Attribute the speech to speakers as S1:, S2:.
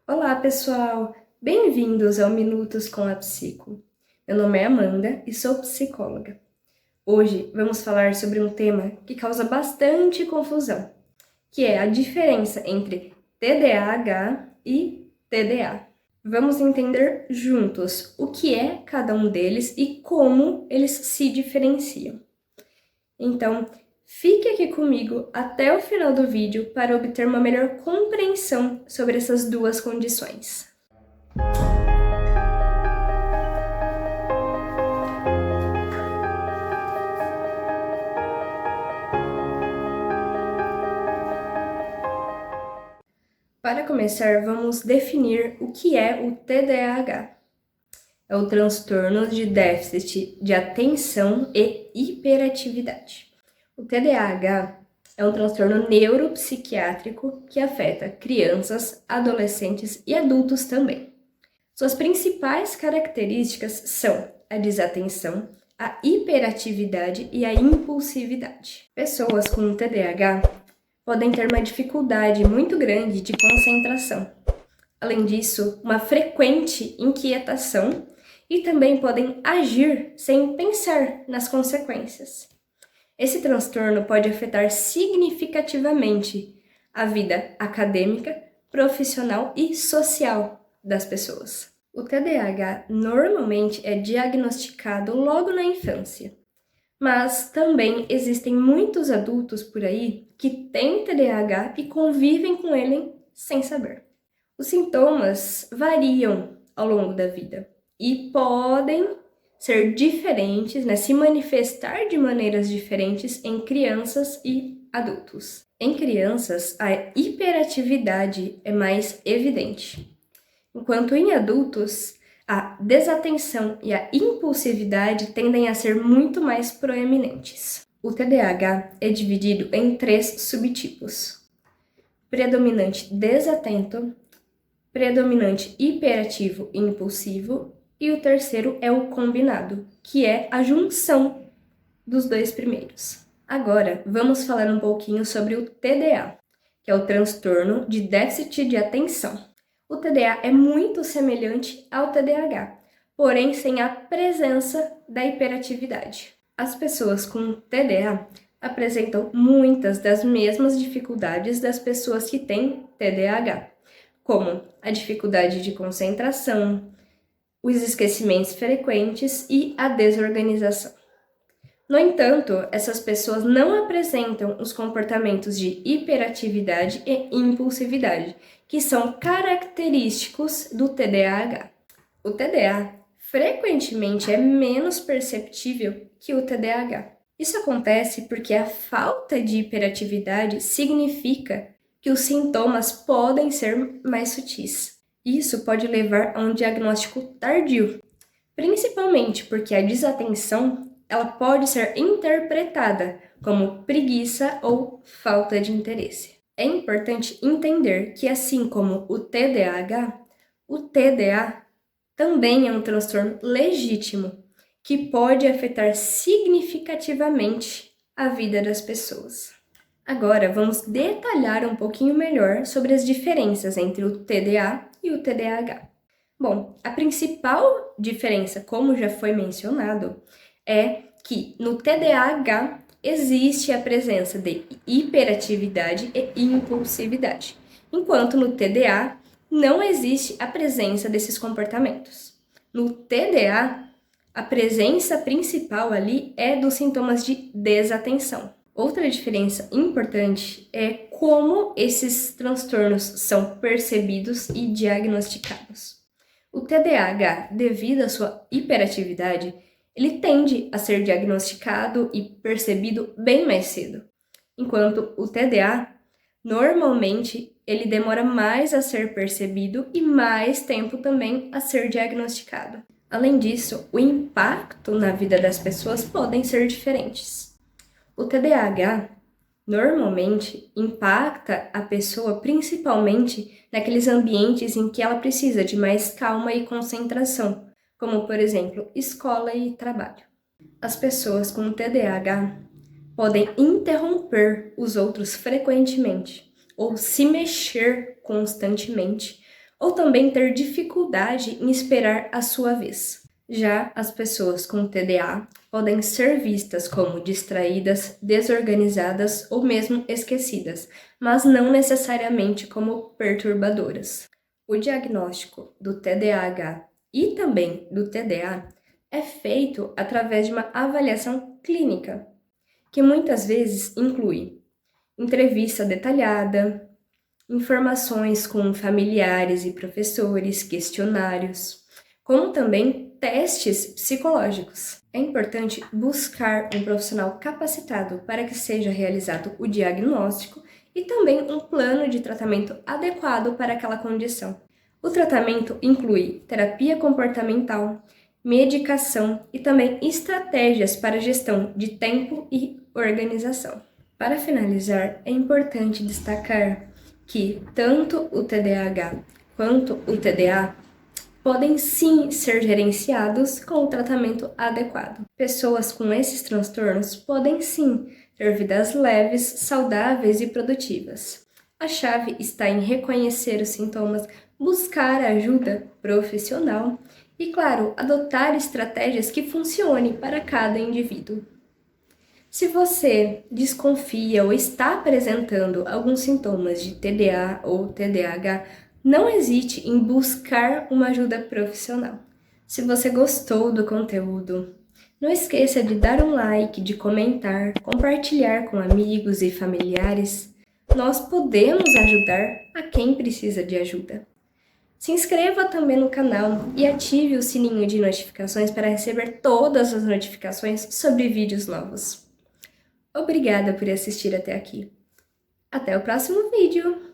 S1: Olá, pessoal! Bem-vindos ao Minutos com a Psico. Meu nome é Amanda e sou psicóloga. Hoje vamos falar sobre um tema que causa bastante confusão, que é a diferença entre TDAH e TDA. Vamos entender juntos o que é cada um deles e como eles se diferenciam. Então, fique aqui comigo até o final do vídeo para obter uma melhor compreensão sobre essas duas condições. Para começar, vamos definir o que é o TDAH. É o transtorno de déficit de atenção e hiperatividade. O TDAH é um transtorno neuropsiquiátrico que afeta crianças, adolescentes e adultos também. Suas principais características são a desatenção, a hiperatividade e a impulsividade. Pessoas com TDAH podem ter uma dificuldade muito grande de concentração. Além disso, uma frequente inquietação e também podem agir sem pensar nas consequências. Esse transtorno pode afetar significativamente a vida acadêmica, profissional e social das pessoas. O TDAH normalmente é diagnosticado logo na infância. Mas também existem muitos adultos por aí que têm TDAH e convivem com ele sem saber. Os sintomas variam ao longo da vida e podem ser diferentes, se manifestar de maneiras diferentes em crianças e adultos. Em crianças, a hiperatividade é mais evidente, enquanto em adultos, a desatenção e a impulsividade tendem a ser muito mais proeminentes. O TDAH é dividido em 3 subtipos: predominante desatento, predominante hiperativo e impulsivo, e o terceiro é o combinado, que é a junção dos 2 primeiros. Agora, vamos falar um pouquinho sobre o TDA, que é o transtorno de déficit de atenção. O TDA é muito semelhante ao TDAH, porém sem a presença da hiperatividade. As pessoas com TDA apresentam muitas das mesmas dificuldades das pessoas que têm TDAH, como a dificuldade de concentração, os esquecimentos frequentes e a desorganização. No entanto, essas pessoas não apresentam os comportamentos de hiperatividade e impulsividade, que são característicos do TDAH. O TDA frequentemente é menos perceptível que o TDAH. Isso acontece porque a falta de hiperatividade significa que os sintomas podem ser mais sutis. Isso pode levar a um diagnóstico tardio, principalmente porque a desatenção ela pode ser interpretada como preguiça ou falta de interesse. É importante entender que, assim como o TDAH, o TDA também é um transtorno legítimo que pode afetar significativamente a vida das pessoas. Agora, vamos detalhar um pouquinho melhor sobre as diferenças entre o TDA e o TDAH. Bom, a principal diferença, como já foi mencionado, é que no TDAH existe a presença de hiperatividade e impulsividade, enquanto no TDA não existe a presença desses comportamentos. No TDA, a presença principal ali é dos sintomas de desatenção. Outra diferença importante é como esses transtornos são percebidos e diagnosticados. O TDAH, devido à sua hiperatividade, ele tende a ser diagnosticado e percebido bem mais cedo, enquanto o TDA, normalmente, ele demora mais a ser percebido e mais tempo também a ser diagnosticado. Além disso, o impacto na vida das pessoas podem ser diferentes. O TDAH normalmente impacta a pessoa principalmente naqueles ambientes em que ela precisa de mais calma e concentração, como, por exemplo, escola e trabalho. As pessoas com TDAH podem interromper os outros frequentemente ou se mexer constantemente ou também ter dificuldade em esperar a sua vez. Já as pessoas com TDA podem ser vistas como distraídas, desorganizadas ou mesmo esquecidas, mas não necessariamente como perturbadoras. O diagnóstico do TDAH e também do TDA é feito através de uma avaliação clínica, que muitas vezes inclui entrevista detalhada, informações com familiares e professores, questionários, como também testes psicológicos. É importante buscar um profissional capacitado para que seja realizado o diagnóstico e também um plano de tratamento adequado para aquela condição. O tratamento inclui terapia comportamental, medicação e também estratégias para gestão de tempo e organização. Para finalizar, é importante destacar que tanto o TDAH quanto o TDA podem sim ser gerenciados com o tratamento adequado. Pessoas com esses transtornos podem sim ter vidas leves, saudáveis e produtivas. A chave está em reconhecer os sintomas, buscar ajuda profissional e, claro, adotar estratégias que funcionem para cada indivíduo. Se você desconfia ou está apresentando alguns sintomas de TDA ou TDAH, não hesite em buscar uma ajuda profissional. Se você gostou do conteúdo, não esqueça de dar um like, de comentar, compartilhar com amigos e familiares. Nós podemos ajudar a quem precisa de ajuda. Se inscreva também no canal e ative o sininho de notificações para receber todas as notificações sobre vídeos novos. Obrigada por assistir até aqui. Até o próximo vídeo!